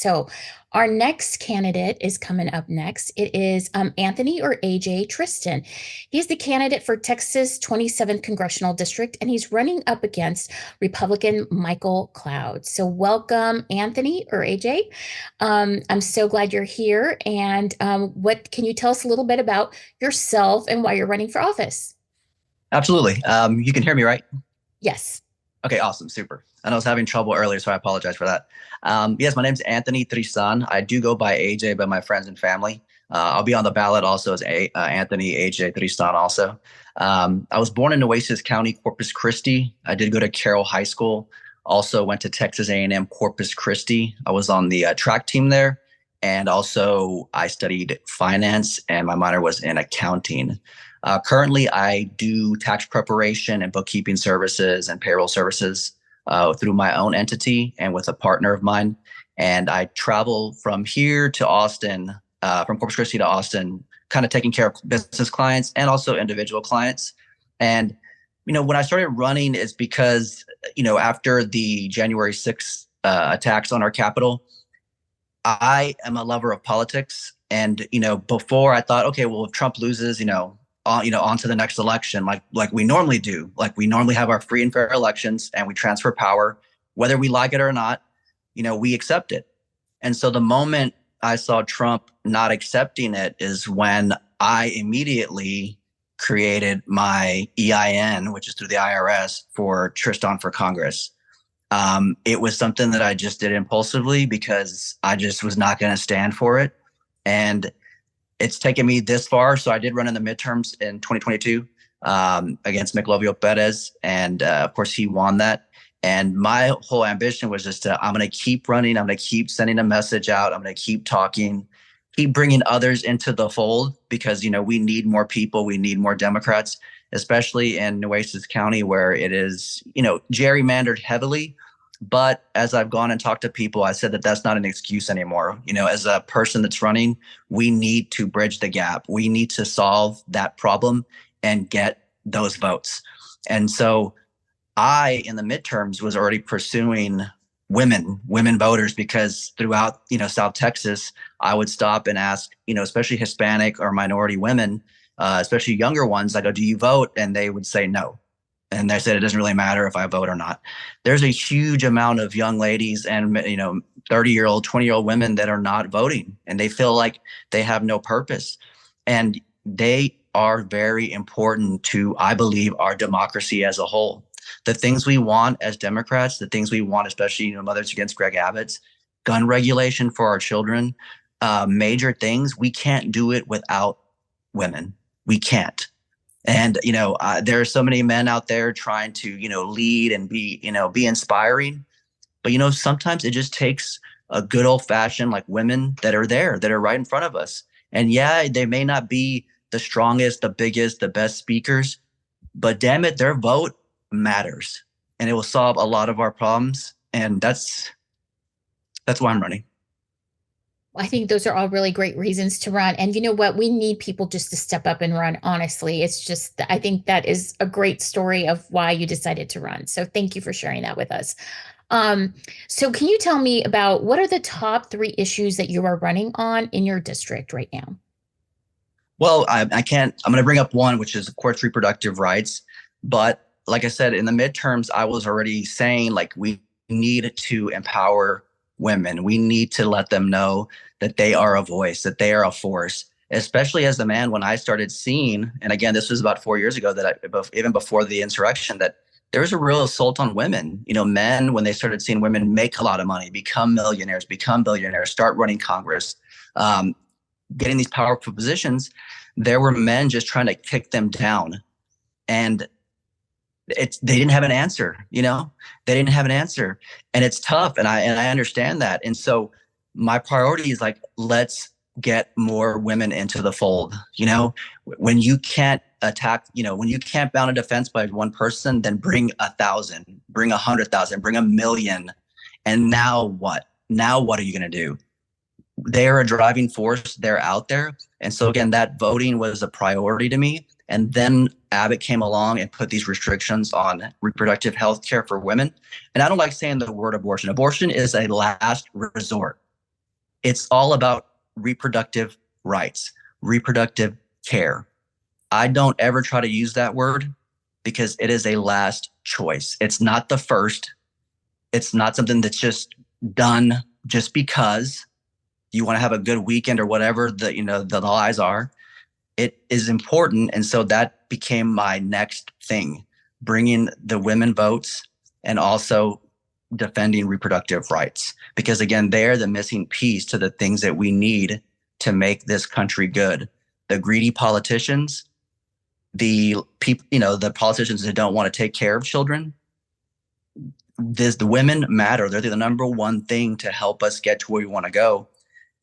So our next candidate is coming up next. It is Anthony or AJ Tristan. He's the candidate for Texas 27th Congressional District, and he's running up against Republican Michael Cloud. So welcome, Anthony or AJ. I'm so glad you're here. And what can you tell us a little bit about yourself and why you're running for office? Absolutely. You can hear me, right? Yes. Okay, awesome, super. And I was having trouble earlier, so I apologize for that. Yes, my name's Anthony Tristan. I do go by AJ by my friends and family. I'll be on the ballot also as Anthony AJ Tristan also. I was born in Nueces County, Corpus Christi. I did go to Carroll High School. Also went to Texas A&M Corpus Christi. I was on the track team there. And also I studied finance and my minor was in accounting. Currently, I do tax preparation and bookkeeping services and payroll services through my own entity and with a partner of mine. And I travel from here to Austin, from Corpus Christi to Austin, kind of taking care of business clients and also individual clients. And, when I started running is because, after the January 6th attacks on our Capitol, I am a lover of politics. And, before I thought, okay, well, if Trump loses, on to the next election, like we normally do. Like we normally have our free and fair elections and we transfer power, whether we like it or not, we accept it. And so the moment I saw Trump not accepting it is when I immediately created my EIN, which is through the IRS, for Tristan for Congress. It was something that I just did impulsively because I just was not going to stand for it. And it's taken me this far. So I did run in the midterms in 2022 against Miclovio Perez. And of course, he won that. And my whole ambition was just I'm going to keep running. I'm going to keep sending a message out. I'm going to keep talking, keep bringing others into the fold because, we need more people. We need more Democrats, especially in Nueces County where it is, gerrymandered heavily. But as I've gone and talked to people, I said that that's not an excuse anymore. As a person that's running, we need to bridge the gap. We need to solve that problem and get those votes. And so I, in the midterms, was already pursuing women voters because throughout, South Texas, I would stop and ask, especially Hispanic or minority women, especially younger ones, I go, do you vote? And they would say no. And they said, it doesn't really matter if I vote or not. There's a huge amount of young ladies and, 30-year-old, 20-year-old women that are not voting and they feel like they have no purpose. And they are very important to, I believe, our democracy as a whole. The things we want as Democrats, the things we want, especially, Mothers Against Greg Abbott's, gun regulation for our children, major things, we can't do it without women. We can't. And, there are so many men out there trying to, lead and be inspiring. But, sometimes it just takes a good old fashioned like women that are there, that are right in front of us. And yeah, they may not be the strongest, the biggest, the best speakers, but damn it, their vote matters and it will solve a lot of our problems. And that's why I'm running. I think those are all really great reasons to run. And you know what? We need people just to step up and run, honestly. It's just, I think that is a great story of why you decided to run. So thank you for sharing that with us. So can you tell me about what are the top 3 issues that you are running on in your district right now? Well, I'm going to bring up one, which is, of course, reproductive rights. But like I said, in the midterms, I was already saying, like, we need to empower women. We need to let them know that they are a voice, that they are a force, especially as a man. When I started seeing, and again, this was about 4 years ago, even before the insurrection, that there was a real assault on women. Men, when they started seeing women make a lot of money, become millionaires, become billionaires, start running Congress, getting these powerful positions, there were men just trying to kick them down. And they didn't have an answer, they didn't have an answer. And it's tough. And I understand that. And so my priority is like, let's get more women into the fold. When you can't attack, when you can't mount a defense by one person, then bring 1,000, bring 100,000, bring 1,000,000. And now what? Now what are you going to do? They are a driving force. They're out there. And so again, that voting was a priority to me. And then Abbott came along and put these restrictions on reproductive health care for women. And I don't like saying the word abortion. Abortion is a last resort. It's all about reproductive rights, reproductive care. I don't ever try to use that word because it is a last choice. It's not the first. It's not something that's just done just because you want to have a good weekend or whatever the lies are. It is important. And so that became my next thing, bringing the women votes and also defending reproductive rights. Because again, they're the missing piece to the things that we need to make this country good. The greedy politicians, the people, the politicians that don't want to take care of children, the women matter. They're the number one thing to help us get to where we want to go.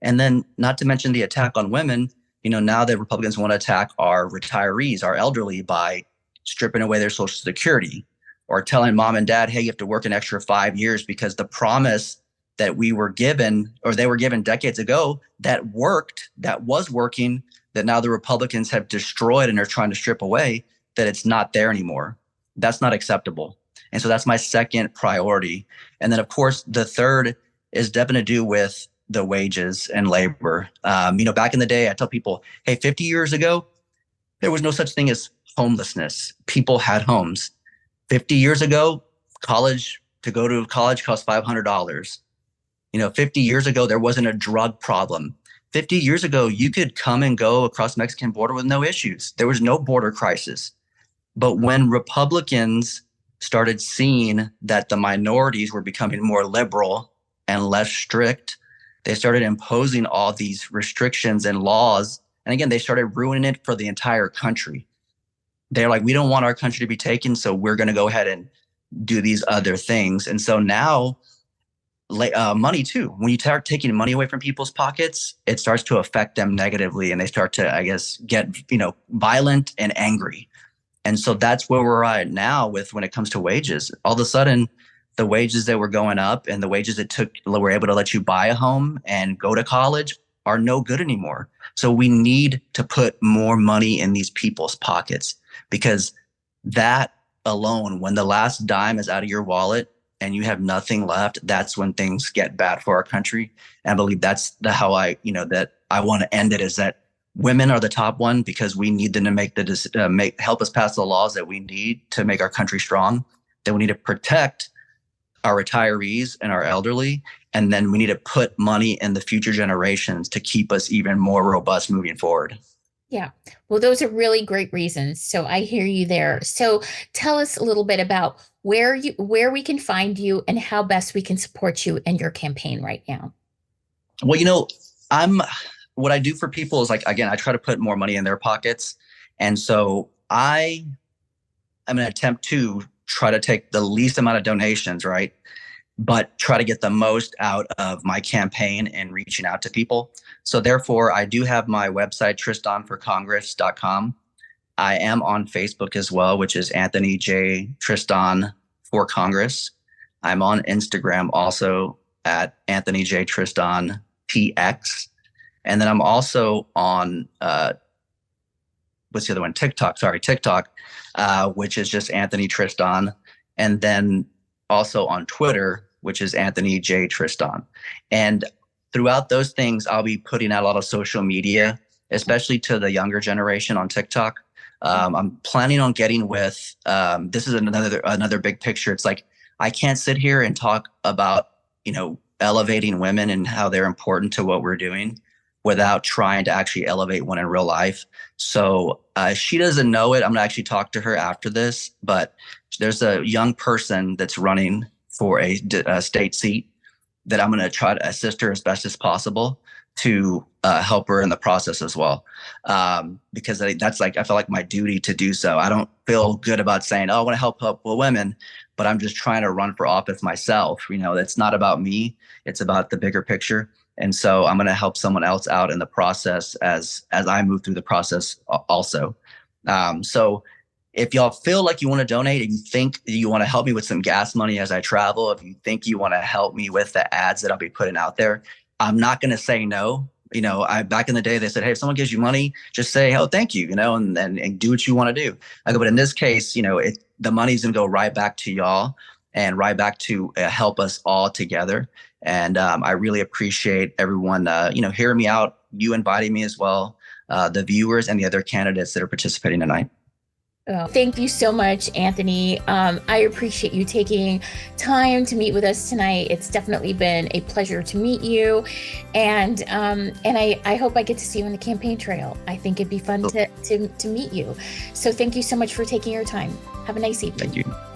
And then not to mention the attack on women, now the Republicans want to attack our retirees, our elderly, by stripping away their Social Security or telling mom and dad, hey, you have to work an extra 5 years because the promise that we were given or they were given decades ago that worked, that was working, that now the Republicans have destroyed and are trying to strip away, that it's not there anymore. That's not acceptable. And so that's my second priority. And then, of course, the third is definitely to do with the wages and labor. Back in the day, I tell people, hey, 50 years ago, there was no such thing as homelessness. People had homes. 50 years ago, to go to college cost $500. 50 years ago, there wasn't a drug problem. 50 years ago, you could come and go across the Mexican border with no issues. There was no border crisis. But when Republicans started seeing that the minorities were becoming more liberal and less strict, they started imposing all these restrictions and laws. And again, they started ruining it for the entire country. They're like, we don't want our country to be taken, so we're going to go ahead and do these other things. And so now, money too. When you start taking money away from people's pockets, it starts to affect them negatively, and they start to, I guess, get violent and angry. And so that's where we're at now when it comes to wages. All of a sudden, the wages that were going up and the wages that were able to let you buy a home and go to college are no good anymore. So we need to put more money in these people's pockets, because that alone, when the last dime is out of your wallet and you have nothing left, that's when things get bad for our country. And I believe that's how I want to end it, is that women are the top one, because we need them to help us pass the laws that we need to make our country strong. That we need to protect our retirees and our elderly, and then we need to put money in the future generations to keep us even more robust moving forward. Yeah. Well, those are really great reasons. So I hear you there. So tell us a little bit about where we can find you and how best we can support you in your campaign right now. Well, what I do for people is, like, again, I try to put more money in their pockets. And so I am going to attempt to try to take the least amount of donations, right? But try to get the most out of my campaign and reaching out to people. So therefore, I do have my website, tristanforcongress.com. I am on Facebook as well, which is Anthony J. Tristan for Congress. I'm on Instagram also at Anthony J. Tristan TX. And then I'm also on, what's the other one? TikTok, which is just Anthony Tristan. And then also on Twitter, which is Anthony J. Tristan. And throughout those things, I'll be putting out a lot of social media, especially to the younger generation on TikTok. I'm planning on getting with, this is another big picture. It's like, I can't sit here and talk about, elevating women and how they're important to what we're doing without trying to actually elevate one in real life. So she doesn't know it. I'm going to actually talk to her after this, but there's a young person that's running for a state seat that I'm going to try to assist her as best as possible to help her in the process as well. Because that's I feel like my duty to do so. I don't feel good about saying, oh, I want to help women, but I'm just trying to run for office myself. It's not about me. It's about the bigger picture. And so I'm going to help someone else out in the process as I move through the process also. So if y'all feel like you want to donate and you think you want to help me with some gas money as I travel, if you think you want to help me with the ads that I'll be putting out there, I'm not going to say no. Back in the day, they said, hey, if someone gives you money, just say, oh, thank you, and do what you want to do. But in this case, the money's going to go right back to y'all. and ride back to help us all together. And I really appreciate everyone, hearing me out, you inviting me as well, the viewers and the other candidates that are participating tonight. Oh, thank you so much, Anthony. I appreciate you taking time to meet with us tonight. It's definitely been a pleasure to meet you, and I hope I get to see you on the campaign trail. I think it'd be fun to meet you. So thank you so much for taking your time. Have a nice evening. Thank you.